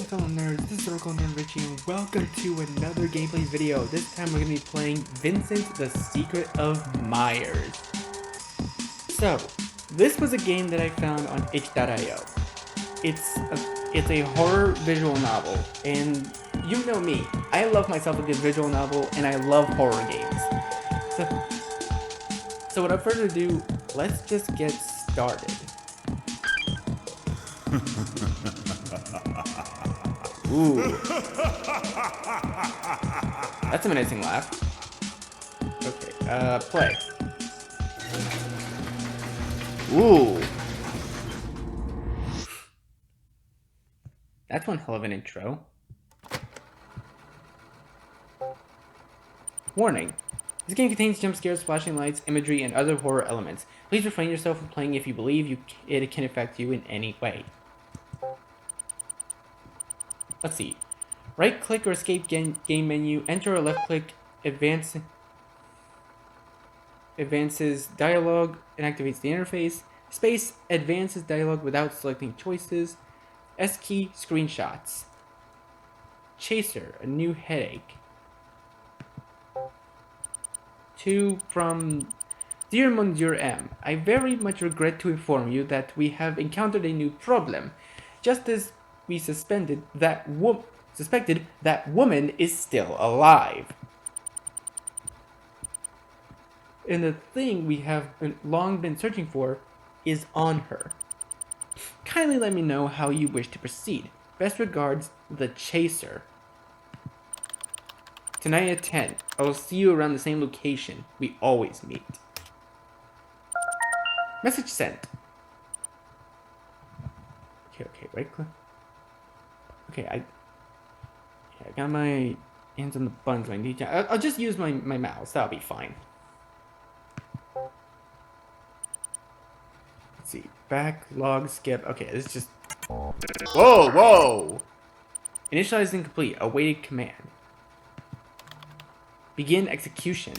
fellow nerds, this is Circle Nerd Richie and welcome to another gameplay video. This time we're going to be playing Vincent, the Secret of Myers. So, this was a game that I found on itch.io. It's a horror visual novel, and you know me, I love myself a good visual novel and I love horror games. So without further ado, let's just get started. Ooh. That's a menacing laugh. Okay, play. Ooh. That's one hell of an intro. Warning. This game contains jump scares, flashing lights, imagery, and other horror elements. Please refrain yourself from playing if you believe it can affect you in any way. Let's see. Right click or escape game menu, enter or left click advances dialogue and activates the interface. Space advances dialogue without selecting choices. S key screenshots. Chaser, a new headache. 2 from Dear Monsieur M. I very much regret to inform you that we have encountered a new problem. Just as we suspected that woman is still alive. And the thing we have long been searching for is on her. Kindly let me know how you wish to proceed. Best regards, the Chaser. Tonight at 10. I will see you around the same location we always meet. Message sent. Okay, right click. Okay, I got my hands on the buttons. I'll just use my mouse. That'll be fine. Let's see. Backlog skip. Okay, this is just... Whoa! Initialize incomplete. Awaited command. Begin execution.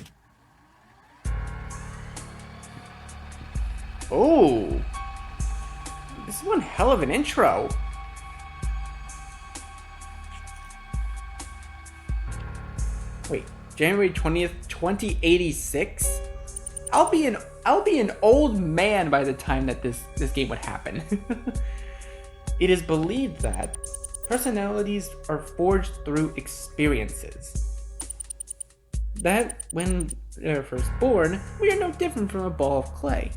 Oh! This is one hell of an intro. Wait, January 20th, 2086? I'll be an old man by the time that this game would happen. It is believed that personalities are forged through experiences. That when they're first born, we are no different from a ball of clay.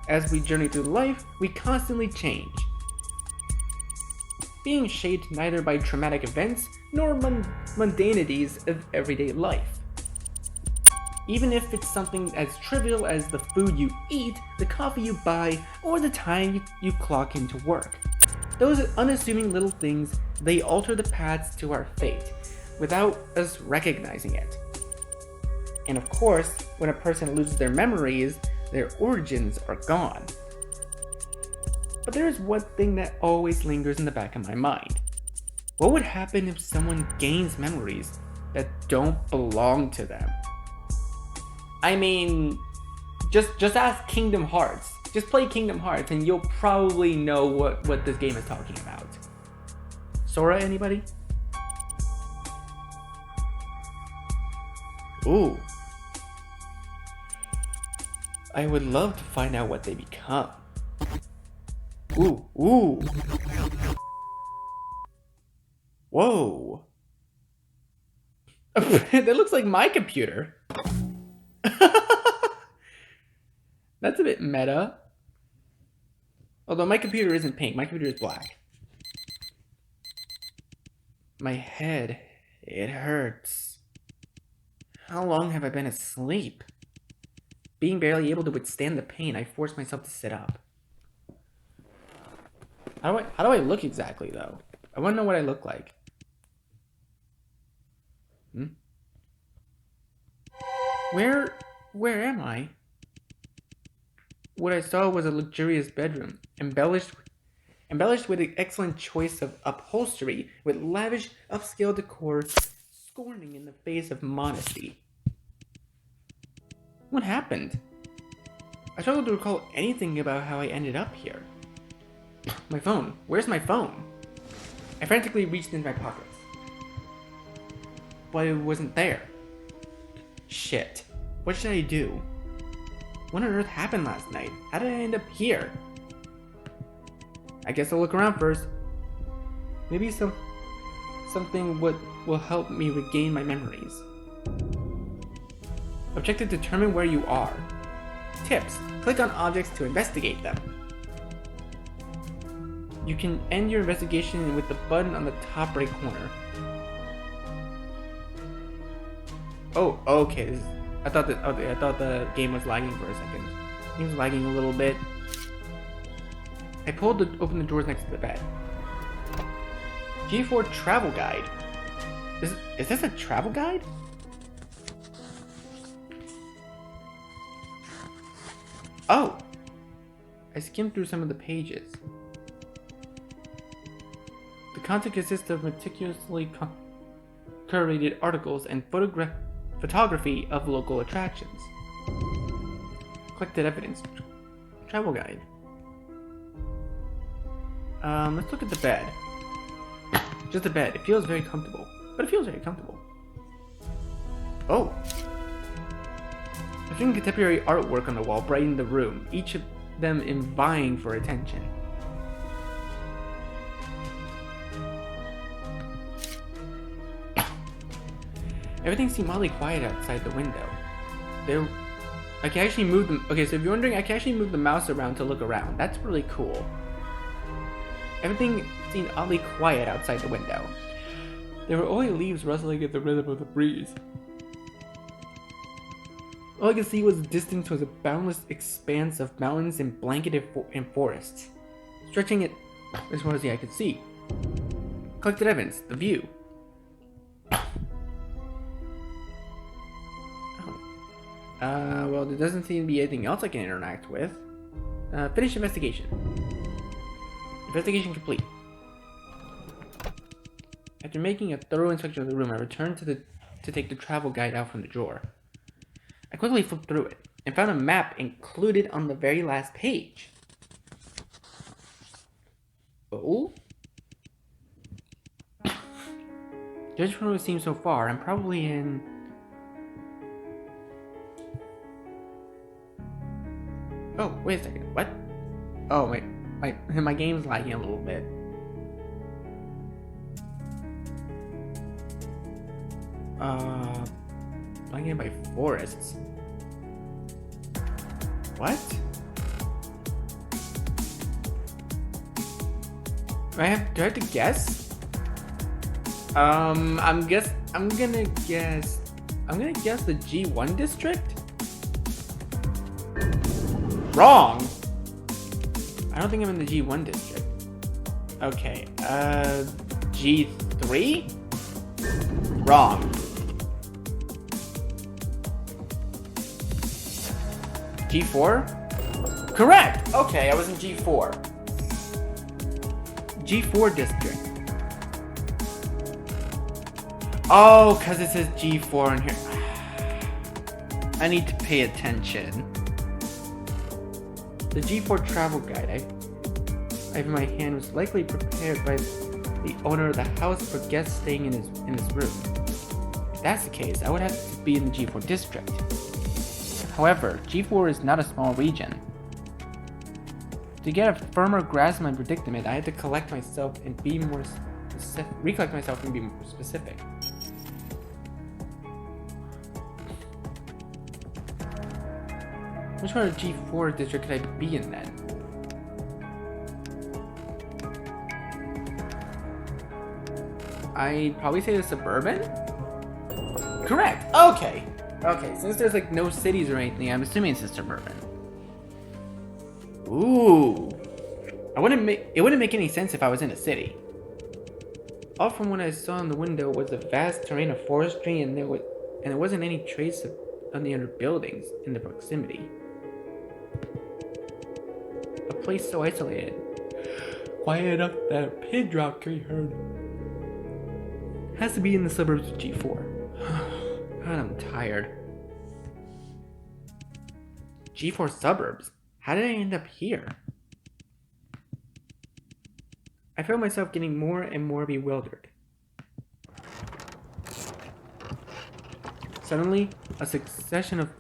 As we journey through life, we constantly change, being shaped neither by traumatic events nor mundanities of everyday life. Even if it's something as trivial as the food you eat, the coffee you buy, or the time you clock into work. Those unassuming little things, they alter the paths to our fate, without us recognizing it. And of course, when a person loses their memories, their origins are gone. But there is one thing that always lingers in the back of my mind. What would happen if someone gains memories that don't belong to them? I mean, just ask Kingdom Hearts. Just play Kingdom Hearts and you'll probably know what this game is talking about. Sora, anybody? Ooh. I would love to find out what they become. Ooh. Whoa. That looks like my computer. That's a bit meta. Although my computer isn't pink, my computer is black. My head, it hurts. How long have I been asleep? Being barely able to withstand the pain, I forced myself to sit up. How do I look exactly, though? I want to know what I look like. Where am I? What I saw was a luxurious bedroom, embellished with an excellent choice of upholstery, with lavish, upscale decor, scorning in the face of modesty. What happened? I struggle to recall anything about how I ended up here. My phone. Where's my phone? I frantically reached into my pockets, but it wasn't there. Shit. What should I do? What on earth happened last night? How did I end up here? I guess I'll look around first. Maybe something will help me regain my memories. Objective: determine where you are. Tips: click on objects to investigate them. You can end your investigation with the button on the top right corner. Oh, okay. I thought the game was lagging for a second. It was lagging a little bit. I opened the drawers next to the bed. G4 travel guide. Is this a travel guide? Oh! I skimmed through some of the pages. The content consists of meticulously curated articles and photography of local attractions. Collected evidence. Travel guide. Let's look at the bed. Just the bed. It feels very comfortable. Oh! I've seen contemporary artwork on the wall brighten the room, each of them vying for attention. Everything seemed oddly quiet outside the window. I can actually move them. Okay, so if you're wondering, I can actually move the mouse around to look around. That's really cool. Everything seemed oddly quiet outside the window. There were only leaves rustling at the rhythm of the breeze. All I could see was the distance was a boundless expanse of mountains and blanketed forests, stretching it as far as the eye could see. Collected evidence, the view. Well, there doesn't seem to be anything else I can interact with. Finish investigation. Investigation complete. After making a thorough inspection of the room, I returned to take the travel guide out from the drawer. I quickly flipped through it and found a map included on the very last page. Oh? Judging from what it seems so far, I'm probably in... Oh, wait a second. What? Oh, wait. My game's lagging a little bit. Blanketed by forests. What? Do I have to guess? I'm gonna guess the G1 district? Wrong! I don't think I'm in the G1 district. Okay, G3? Wrong. G4? Correct! Okay, I was in G4. G4 district. Oh, because it says G4 in here. I need to pay attention. The G4 travel guide I have in my hand was likely prepared by the owner of the house for guests staying in his room. If that's the case, I would have to be in the G4 district. However, G4 is not a small region. To get a firmer grasp of my predicament, I had to recollect myself and be more specific. Which part of G4 district could I be in then? I'd probably say the suburban? Correct! Okay! Okay, since there's like no cities or anything, I'm assuming it's a suburban. Ooh! It wouldn't make any sense if I was in a city. All from what I saw in the window was a vast terrain of forestry, and there wasn't any trace of any other buildings in the proximity. A place so isolated, quiet enough that a pin drop can be heard. Has to be in the suburbs of G4. God, I'm tired. G4 suburbs? How did I end up here? I felt myself getting more and more bewildered. Suddenly, a succession of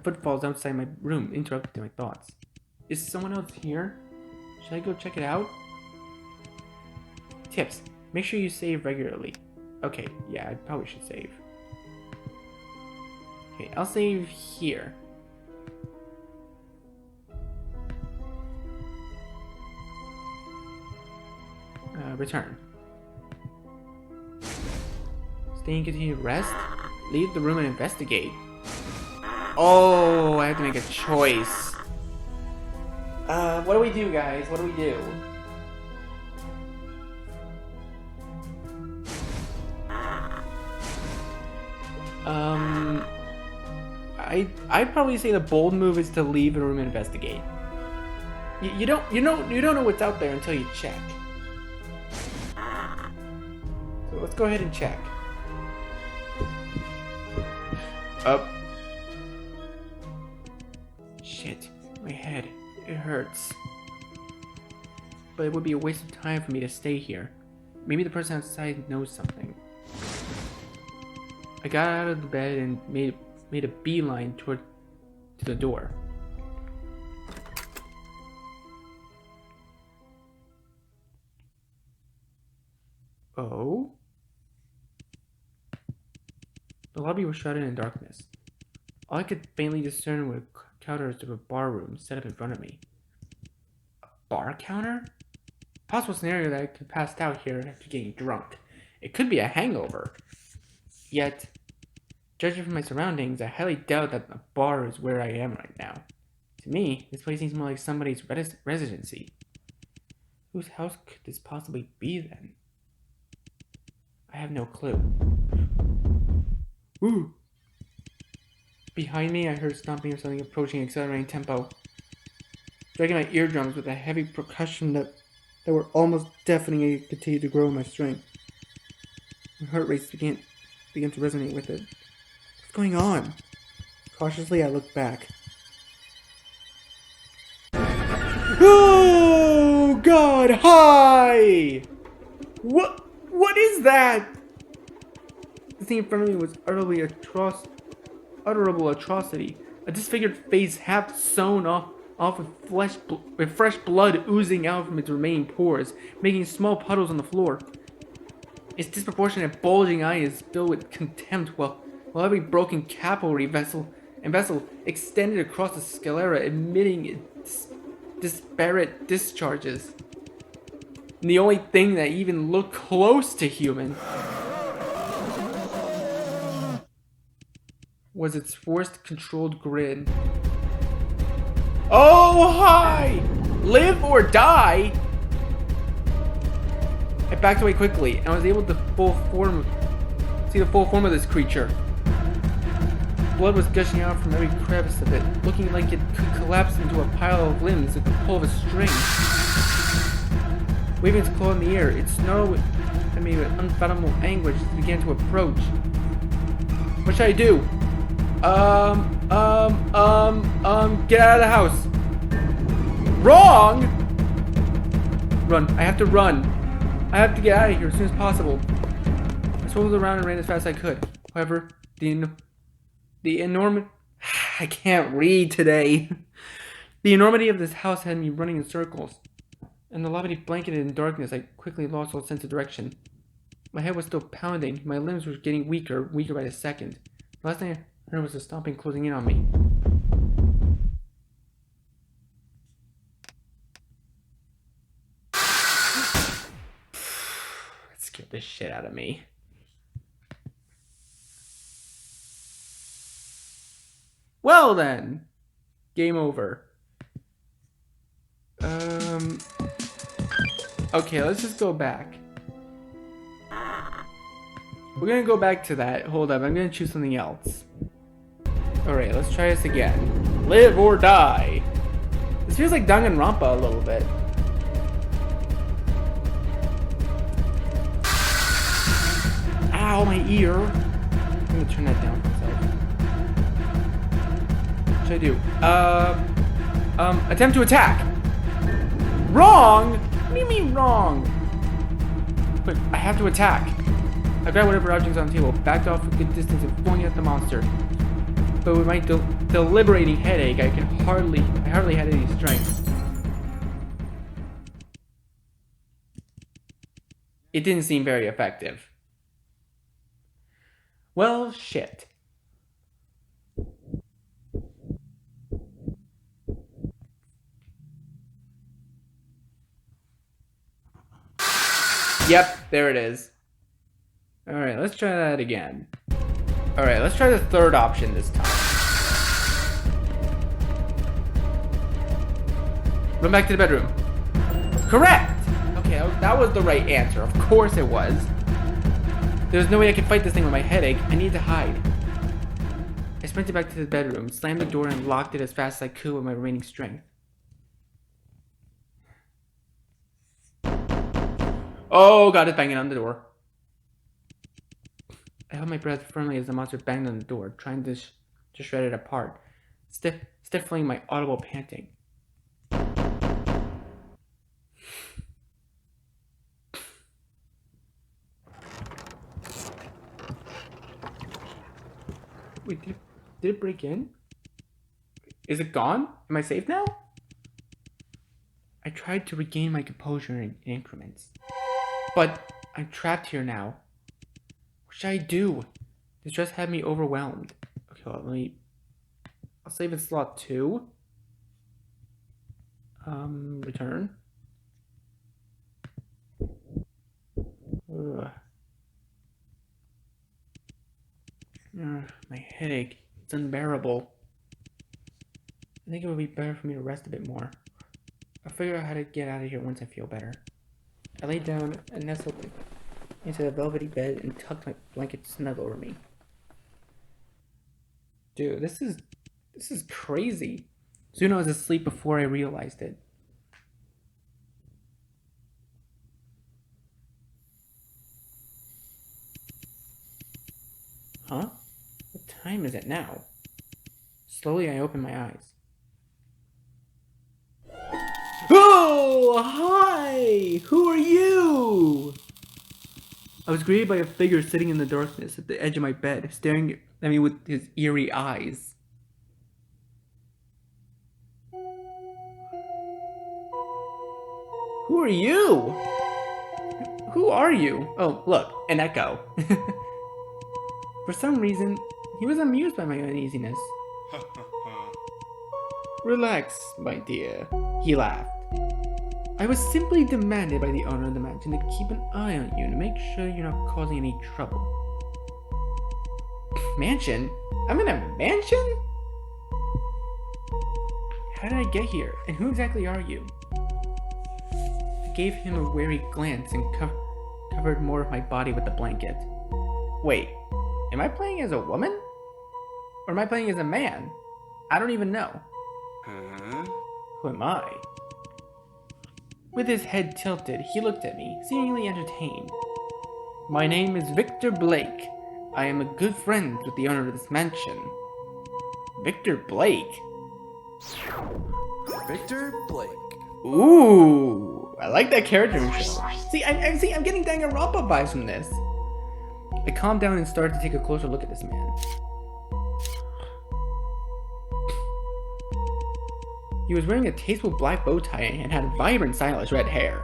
footfalls outside my room interrupted my thoughts. Is someone else here? Should I go check it out? Tips. Make sure you save regularly. Okay, yeah, I probably should save. Okay, I'll save here. Return. Stay and continue to rest. Leave the room and investigate. Oh, I have to make a choice. What do we do, guys? What do we do? I'd probably say the bold move is to leave the room and investigate. You don't know what's out there until you check. So let's go ahead and check. Up. Shit, my head. It hurts. But it would be a waste of time for me to stay here. Maybe the person outside knows something. I got out of the bed and made a beeline to the door. Oh? The lobby was shrouded in darkness. All I could faintly discern were counters of a bar room set up in front of me. A bar counter? Possible scenario that I could pass out here after getting drunk. It could be a hangover. Yet, judging from my surroundings, I highly doubt that a bar is where I am right now. To me, this place seems more like somebody's residency. Whose house could this possibly be then? I have no clue. Ooh! Behind me, I heard stomping of something approaching at accelerating tempo, striking my eardrums with a heavy percussion that were almost deafening as I continued to grow in my strength. My heart rate began to resonate with it. What's going on? Cautiously, I looked back. Oh God! Hi! What is that? The thing in front of me was utterable atrocity. A disfigured face half sewn off with fresh blood oozing out from its remaining pores, making small puddles on the floor. Its disproportionate bulging eyes filled with contempt, while every broken capillary vessel extended across the sclera, emitting disparate discharges. And the only thing that even looked close to human was its forced, controlled grin. Oh, hi! Live or die? I backed away quickly, and I was able to see the full form of this creature. Blood was gushing out from every crevice of it, looking like it could collapse into a pile of limbs at the pull of a string. Waving its claw in the air, it snarled at me with unfathomable anguish as it began to approach. What should I do? Get out of the house. Wrong! Run. I have to run. I have to get out of here as soon as possible. I swiveled around and ran as fast as I could. However, the enormity... I can't read today. The enormity of this house had me running in circles. In the lobby blanketed in darkness, I quickly lost all sense of direction. My head was still pounding. My limbs were getting weaker by the second. The last thing I heard was the stomping closing in on me. That scared the shit out of me. Well then, game over. Okay, let's just go back. We're gonna go back to that. Hold up, I'm gonna choose something else. Alright, let's try this again. Live or die. This feels like Danganronpa a little bit. Ow, my ear. I'm gonna turn that down for a second. What should I do? Attempt to attack. Wrong! do you mean wrong? But I have to attack. I grabbed whatever objects on the table, backed off a good distance and flung at the monster. But with my deliberating headache, I hardly had any strength. It didn't seem very effective. Well, shit. Yep, there it is. Alright, let's try that again. Alright, let's try the third option this time. Run back to the bedroom. Correct! Okay, that was the right answer. Of course it was. There's no way I can fight this thing with my headache. I need to hide. I sprinted back to the bedroom, slammed the door, and locked it as fast as I could with my remaining strength. Oh, God, it's banging on the door. I held my breath firmly as the monster banged on the door, trying to shred it apart, stifling my audible panting. Wait, did it break in? Is it gone? Am I safe now? I tried to regain my composure in increments. But I'm trapped here now. What should I do? This stress had me overwhelmed. Okay, well, I'll save in slot 2. Return. Ugh. My headache. It's unbearable. I think it would be better for me to rest a bit more. I'll figure out how to get out of here once I feel better. I laid down and nestled into the velvety bed and tucked my blanket snug over me. Dude, this is crazy. Zuno was asleep before I realized it. Huh? What time is it now? Slowly I opened my eyes. Oh, hi! Who are you? I was greeted by a figure sitting in the darkness at the edge of my bed, staring at me with his eerie eyes. Who are you? Who are you? Oh, look, an echo. For some reason, he was amused by my uneasiness. Relax, my dear, he laughed. I was simply demanded by the owner of the mansion to keep an eye on you to make sure you're not causing any trouble. Mansion? I'm in a mansion? How did I get here, and who exactly are you? I gave him a wary glance and covered more of my body with the blanket. Wait, am I playing as a woman? Or am I playing as a man? I don't even know. Who am I? With his head tilted, he looked at me, seemingly entertained. My name is Victor Blake. I am a good friend with the owner of this mansion. Victor Blake? Victor Blake. Ooh, I like that character intro. See, I'm getting Danganronpa vibes from this. I calmed down and started to take a closer look at this man. He was wearing a tasteful black bow tie and had vibrant, stylish red hair.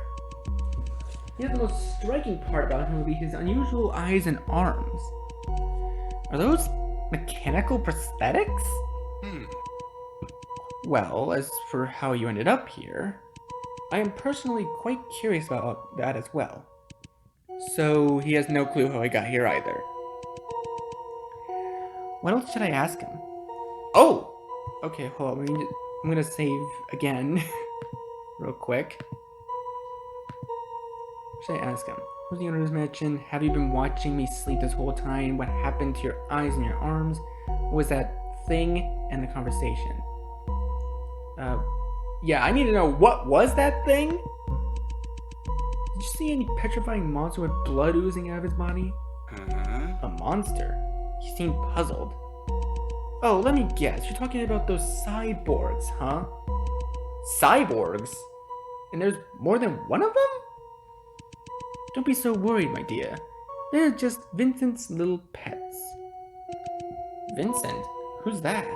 Yet the most striking part about him would be his unusual eyes and arms. Are those mechanical prosthetics? Well, as for how you ended up here, I am personally quite curious about that as well. So he has no clue how I got here either. What else should I ask him? Oh! Okay, hold on. I'm gonna save again. Real quick. What should I ask him? Who's the owner of this mansion? Have you been watching me sleep this whole time? What happened to your eyes and your arms? What was that thing and the conversation? Yeah, I need to know, what was that thing? Did you see any petrifying monster with blood oozing out of his body? A monster? He seemed puzzled. Oh, let me guess. You're talking about those cyborgs, huh? Cyborgs? And there's more than one of them? Don't be so worried, my dear. They're just Vincent's little pets. Vincent? Who's that?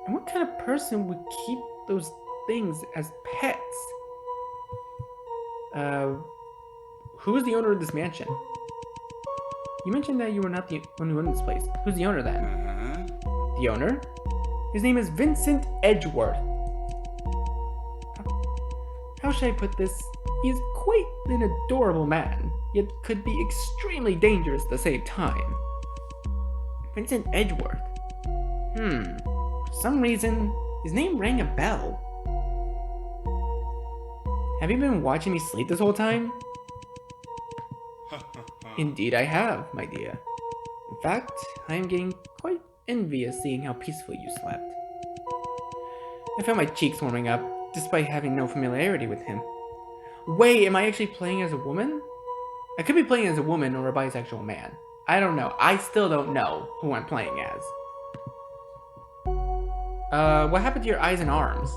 And what kind of person would keep those things as pets? Who's the owner of this mansion? You mentioned that you were not the only one in this place. Who's the owner then? The owner? His name is Vincent Edgeworth. How should I put this? He is quite an adorable man, yet could be extremely dangerous at the same time. Vincent Edgeworth. For some reason, his name rang a bell. Have you been watching me sleep this whole time? Indeed I have, my dear. In fact, I am getting quite envious seeing how peacefully you slept. I felt my cheeks warming up, despite having no familiarity with him. Wait, am I actually playing as a woman? I could be playing as a woman or a bisexual man. I don't know. I still don't know who I'm playing as. What happened to your eyes and arms?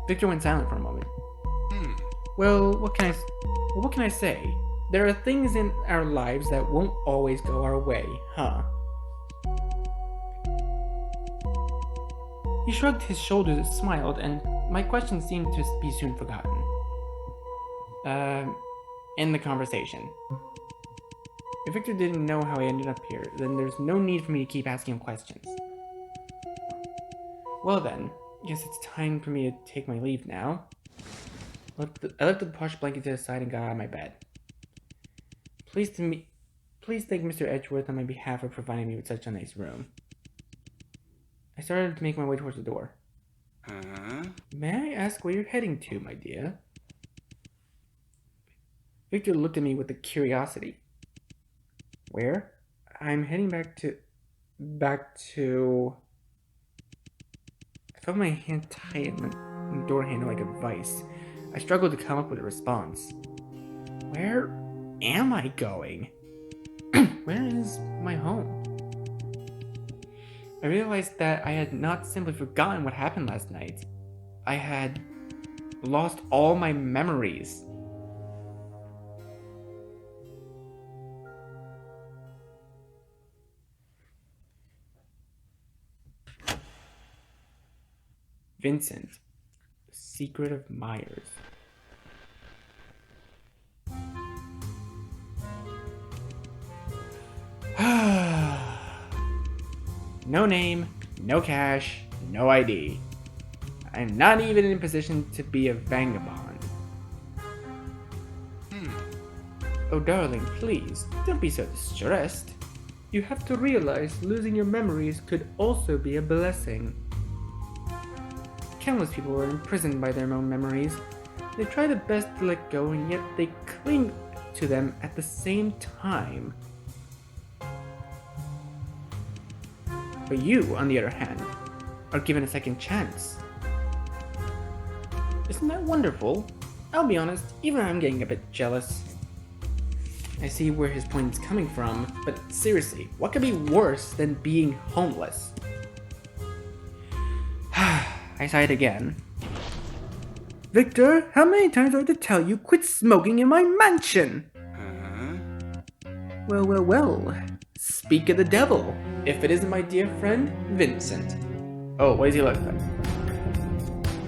Victor went silent for a moment. Well, what can I say? There are things in our lives that won't always go our way, huh? He shrugged his shoulders, smiled, and my question seemed to be soon forgotten. End the conversation. If Victor didn't know how I ended up here, then there's no need for me to keep asking him questions. Well then, guess it's time for me to take my leave now. I lifted the plush blanket to the side and got out of my bed. Please thank Mr. Edgeworth on my behalf for providing me with such a nice room. I started to make my way towards the door. May I ask where you're heading to, my dear? Victor looked at me with a curiosity. Where? I'm heading back to... I felt my hand tighten on the door handle like a vice. I struggled to come up with a response. Where am I going? Where is my home? I realized that I had not simply forgotten what happened last night. I had lost all my memories. Vincent, The Secret of Myers. No name, no cash, no ID. I'm not even in a position to be a vagabond. Oh darling, please, don't be so distressed. You have to realize losing your memories could also be a blessing. Countless people are imprisoned by their own memories. They try their best to let go, and yet they cling to them at the same time. But you, on the other hand, are given a second chance. Isn't that wonderful? I'll be honest, even I'm getting a bit jealous. I see where his point is coming from, but seriously, what could be worse than being homeless? I sighed again. Victor, how many times do I have to tell you quit smoking in my mansion? Well. Speak of the devil, if it isn't my dear friend, Vincent. Oh, what does he look like?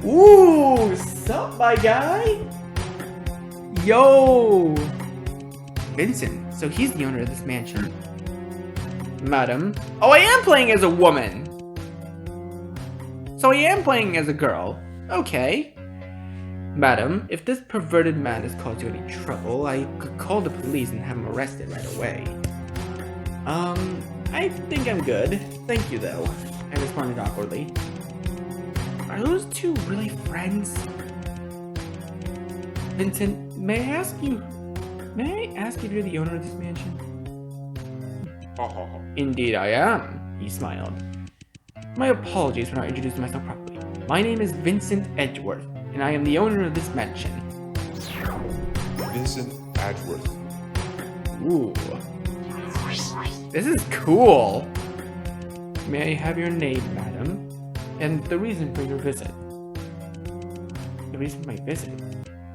Ooh, sup, my guy? Yo! Vincent, so he's the owner of this mansion. Madam. Oh, I am playing as a woman! So I am playing as a girl. Okay. Madam, if this perverted man has caused you any trouble, I could call the police and have him arrested right away. I think I'm good. Thank you, though. I responded awkwardly. Are those two really friends? Vincent, may I ask you if you're the owner of this mansion? Indeed I am, he smiled. My apologies for not introducing myself properly. My name is Vincent Edgeworth, and I am the owner of this mansion. Vincent Edgeworth. Ooh. This is cool. May I have your name, madam? And the reason for your visit. The reason for my visit?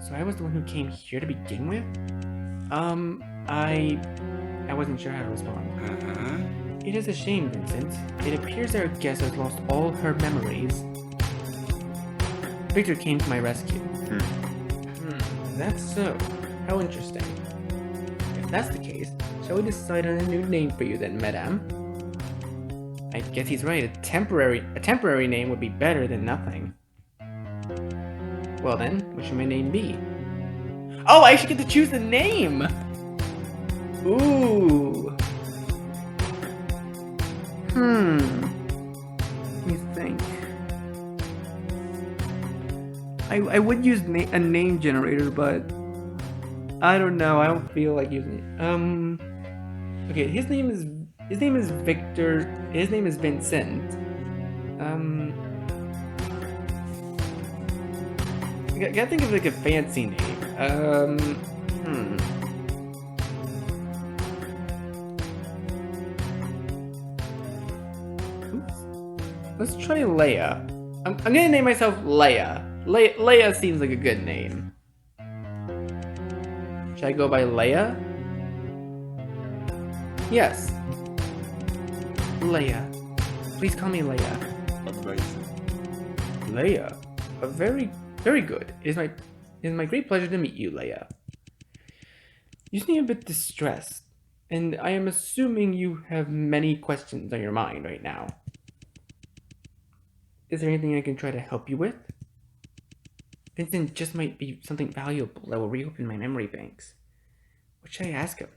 So I was the one who came here to begin with? I wasn't sure how to respond. It is a shame, Vincent. It appears our guest has lost all her memories. Victor came to my rescue. That's so. How interesting. If that's the case, shall we decide on a new name for you then, madame? I guess he's right. A temporary name would be better than nothing. Well then, what should my name be? Oh, I actually get to choose the name! Ooh. Let me think. I would use a name generator, but I don't know. I don't feel like using it. Okay, his name is Victor. His name is Vincent. I gotta think of like a fancy name. Let's try Leia. I'm gonna name myself Leia. Leia seems like a good name. Should I go by Leia? Yes. Leia. Please call me Leia. Amazing. Leia. A very good. It is my great pleasure to meet you, Leia. You seem a bit distressed, and I am assuming you have many questions on your mind right now. Is there anything I can try to help you with? Vincent just might be something valuable that will reopen my memory banks. What should I ask him?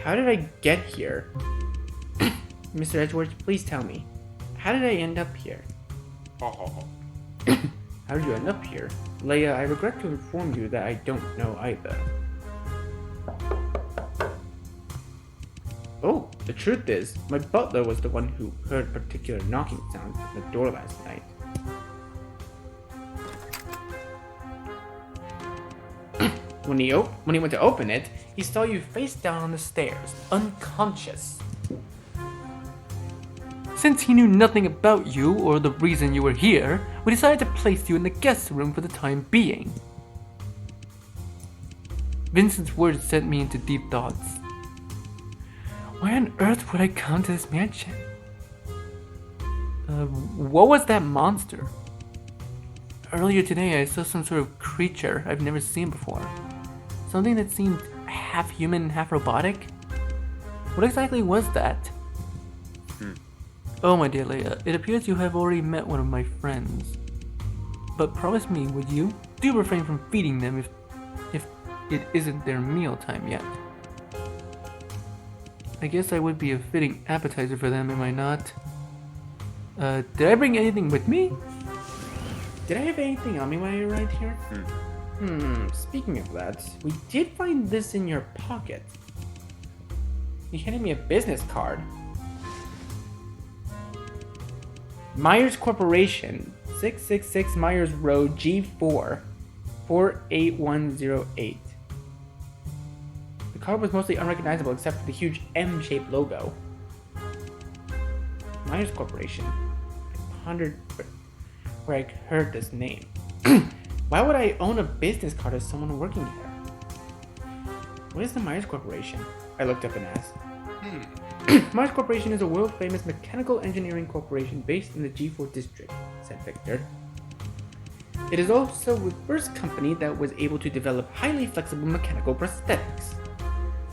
How did I get here? Mr. Edgeworth, please tell me. How did I end up here? How did you end up here? Leia, I regret to inform you that I don't know either. Oh, the truth is, my butler was the one who heard particular knocking sounds at the door last night. When he went to open it, he saw you face down on the stairs, unconscious. Since he knew nothing about you or the reason you were here, we decided to place you in the guest room for the time being. Vincent's words sent me into deep thoughts. Why on earth would I come to this mansion? What was that monster? Earlier today I saw some sort of creature I've never seen before. Something that seemed half human, half robotic? What exactly was that? Oh, my dear Leia, it appears you have already met one of my friends. But promise me, would you? Do refrain from feeding them if it isn't their meal time yet. I guess I would be a fitting appetizer for them, am I not? Did I bring anything with me? Did I have anything on me when I arrived here? Speaking of that, we did find this in your pocket. You handed me a business card. Myers Corporation, 666 Myers Road, G4, 48108. The card was mostly unrecognizable except for the huge M-shaped logo. Myers Corporation. I pondered where I heard this name. Why would I own a business card of someone working here? What is the Myers Corporation? I looked up and asked. Myers Corporation is a world-famous mechanical engineering corporation based in the G4 district, said Victor. It is also the first company that was able to develop highly flexible mechanical prosthetics.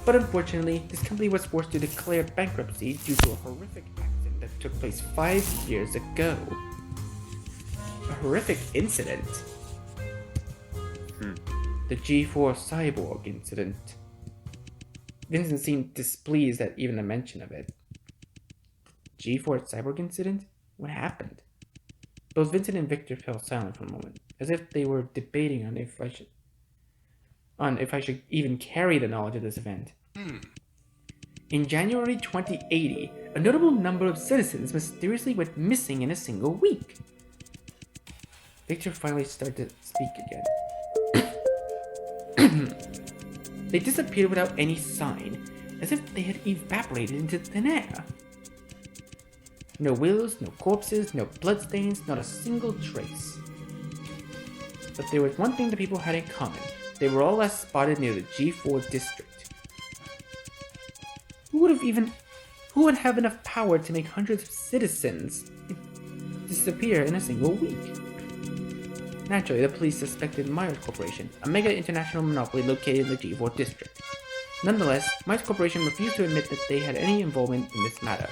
But unfortunately, this company was forced to declare bankruptcy due to a horrific accident that took place 5 years ago. A horrific incident? The G4 cyborg incident. Vincent seemed displeased at even the mention of it. G4 cyborg incident? What happened? Both Vincent and Victor fell silent for a moment, as if they were debating on if I should even carry the knowledge of this event. In January 2080, a notable number of citizens mysteriously went missing in a single week. Victor finally started to speak again. They disappeared without any sign, as if they had evaporated into thin air. No wheels, no corpses, no bloodstains, not a single trace. But there was one thing the people had in common. They were all last spotted near the G4 district. Who would have enough power to make hundreds of citizens disappear in a single week? Naturally, the police suspected Myers Corporation, a mega international monopoly located in the G4 district. Nonetheless, Myers Corporation refused to admit that they had any involvement in this matter.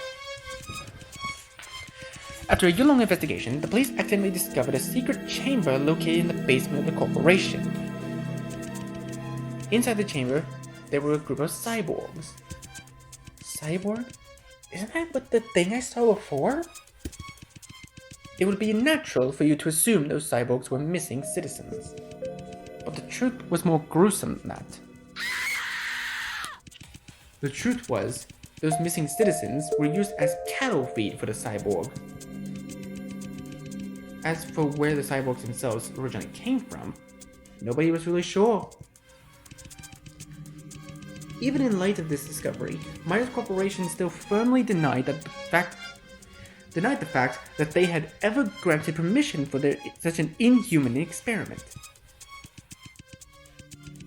After a year-long investigation, the police accidentally discovered a secret chamber located in the basement of the corporation. Inside the chamber, there were a group of cyborgs. Cyborg? Isn't that what the thing I saw before? It would be natural for you to assume those cyborgs were missing citizens. But the truth was more gruesome than that. The truth was, those missing citizens were used as cattle feed for the cyborg. As for where the cyborgs themselves originally came from, nobody was really sure. Even in light of this discovery, Myers Corporation still firmly denied the fact that they had ever granted permission for such an inhuman experiment.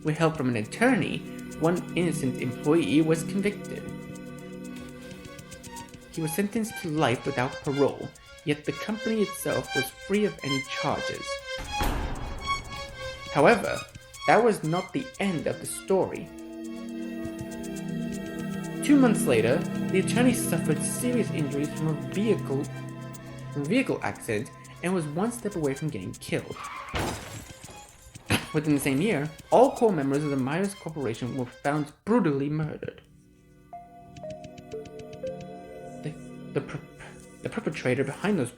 With help from an attorney, one innocent employee was convicted. He was sentenced to life without parole, yet the company itself was free of any charges. However, that was not the end of the story. 2 months later, the attorney suffered serious injuries from a vehicle accident and was one step away from getting killed. Within the same year, all core members of the Myers Corporation were found brutally murdered. The perpetrator behind those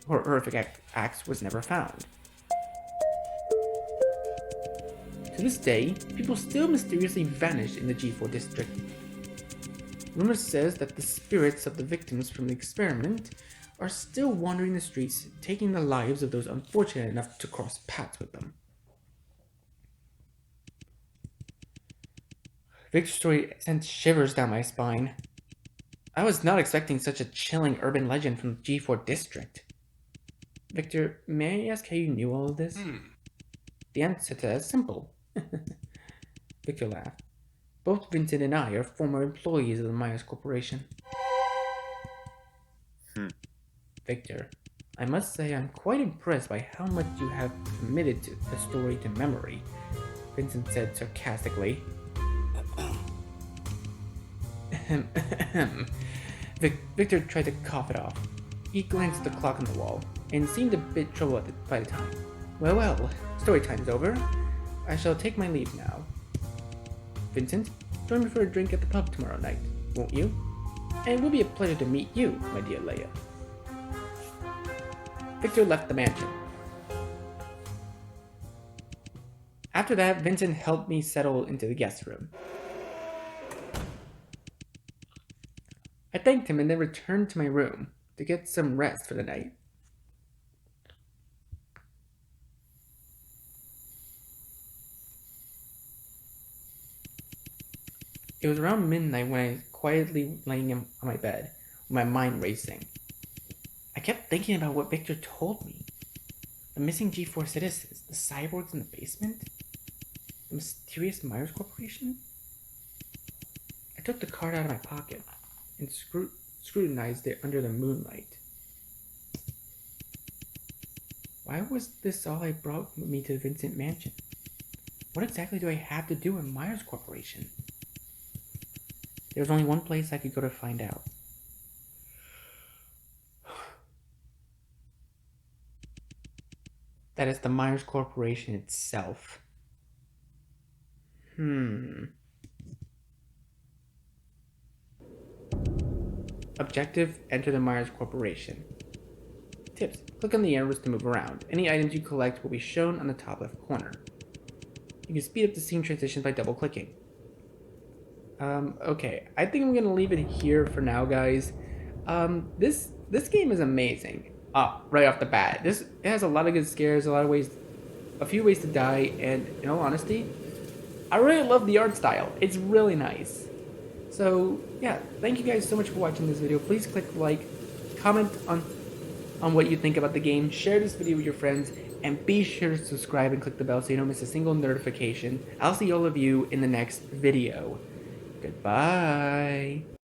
horrific acts was never found. To this day, people still mysteriously vanish in the G4 district. Rumor says that the spirits of the victims from the experiment are still wandering the streets, taking the lives of those unfortunate enough to cross paths with them. Victor's story sent shivers down my spine. I was not expecting such a chilling urban legend from the G4 district. Victor, may I ask how you knew all of this? The answer to that is simple. Victor laughed. Both Vincent and I are former employees of the Myers Corporation. Victor, I must say I'm quite impressed by how much you have committed to the story to memory, Vincent said sarcastically. Victor tried to cough it off. He glanced at the clock on the wall, and seemed a bit troubled by the time. Well, story time's over. I shall take my leave now. Vincent, join me for a drink at the pub tomorrow night, won't you? And it will be a pleasure to meet you, my dear Leia. Victor left the mansion. After that, Vincent helped me settle into the guest room. I thanked him and then returned to my room to get some rest for the night. It was around midnight when I was quietly laying on my bed, with my mind racing. I kept thinking about what Victor told me. The missing G4 citizens, the cyborgs in the basement, the mysterious Myers Corporation. I took the card out of my pocket and scrutinized it under the moonlight. Why was this all I brought with me to the Vincent mansion? What exactly do I have to do with Myers Corporation? There was only one place I could go to find out. That is the Myers Corporation itself. Objective, enter the Myers Corporation. Tips, click on the arrows to move around. Any items you collect will be shown on the top left corner. You can speed up the scene transition by double clicking. Okay, I think I'm gonna leave it here for now, guys. This game is amazing. Right off the bat. It has a lot of good scares, a few ways to die, and in all honesty, I really love the art style. It's really nice. So, yeah, thank you guys so much for watching this video. Please click like, comment on what you think about the game, share this video with your friends, and be sure to subscribe and click the bell so you don't miss a single notification. I'll see all of you in the next video. Goodbye.